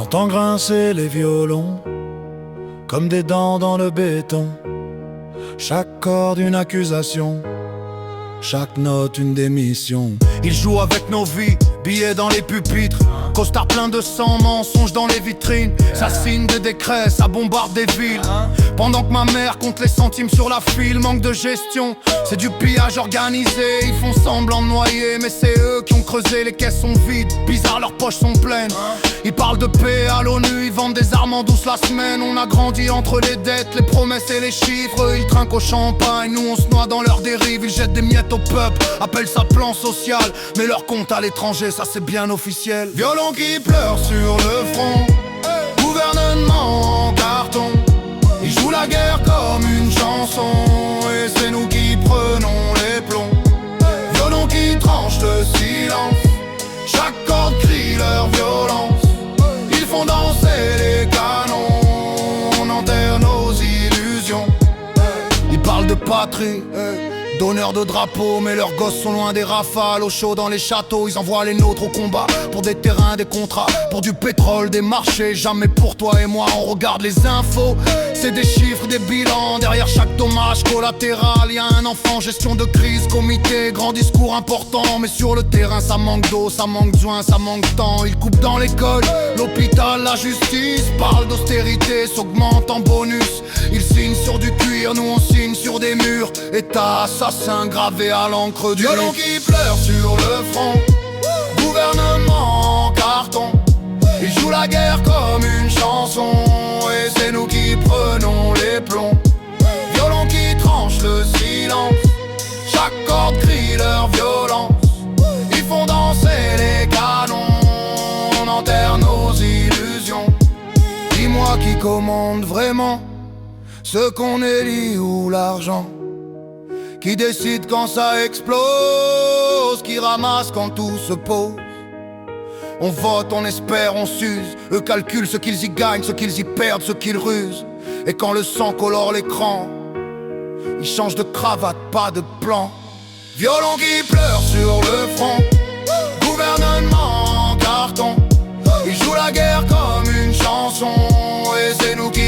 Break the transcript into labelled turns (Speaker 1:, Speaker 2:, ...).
Speaker 1: J'entends grincer les violons comme des dents dans le béton. Chaque corde une accusation, chaque note une démission.
Speaker 2: Ils jouent avec nos vies, billets dans les pupitres, costard plein de sang, mensonges dans les vitrines. Ça signe des décrets, ça bombarde des villes. Pendant que ma mère compte les centimes sur la file, manque de gestion, c'est du pillage organisé. Ils font semblant de noyer, mais c'est eux qui ont creusé, les caisses sont vides. Bizarre, leurs poches sont pleines. Ils parlent de paix à l'ONU, ils vendent des armes en douce la semaine. On a grandi entre les dettes, les promesses et les chiffres. Ils trinquent au champagne, nous on se noie dans leur dérive. Ils jettent des miettes au peuple, appellent ça plan social. Mais leur compte à l'étranger, ça c'est bien officiel. Violon qui pleure sur le front, gouvernement en carton. Ils jouent la guerre comme une chanson, et c'est nous qui prenons les plombs. Violon qui tranche le silence, chaque corde crie leur violence. Ils font danser les canons, on enterre nos illusions. Ils parlent de patrie, d'honneur de drapeau, mais leurs gosses sont loin des rafales. Au chaud dans les châteaux, ils envoient les nôtres au combat. Pour des terrains, des contrats, pour du pétrole, des marchés. Jamais pour toi et moi, on regarde les infos. C'est des chiffres, des bilans, derrière chaque dommage collatéral. Y'a un enfant, gestion de crise, comité, grand discours important. Mais sur le terrain, ça manque d'eau, ça manque de soins, ça manque de temps. Ils coupent dans l'école, l'hôpital, la justice. Parlent d'austérité, s'augmente en bonus. Ils signent sur du cuir, nous on signe sur des murs. État assassin gravé à l'encre du violon qui pleure sur le front, gouvernement en carton. Ils jouent la guerre comme une chanson, et c'est nous qui prenons les plombs. Violon qui tranche le silence, chaque corde crie leur violence. Ils font danser les canons, on enterre nos illusions. Dis-moi qui commande vraiment, ce qu'on élit ou l'argent? Qui décide quand ça explose, qui ramasse quand tout se pose? On vote, on espère, on s'use. Eux calculent ce qu'ils y gagnent, ce qu'ils y perdent, ce qu'ils rusent. Et quand le sang colore l'écran, ils changent de cravate, pas de plan. Violon qui pleure sur le front, gouvernement en carton. Ils jouent la guerre comme une chanson, et c'est nous qui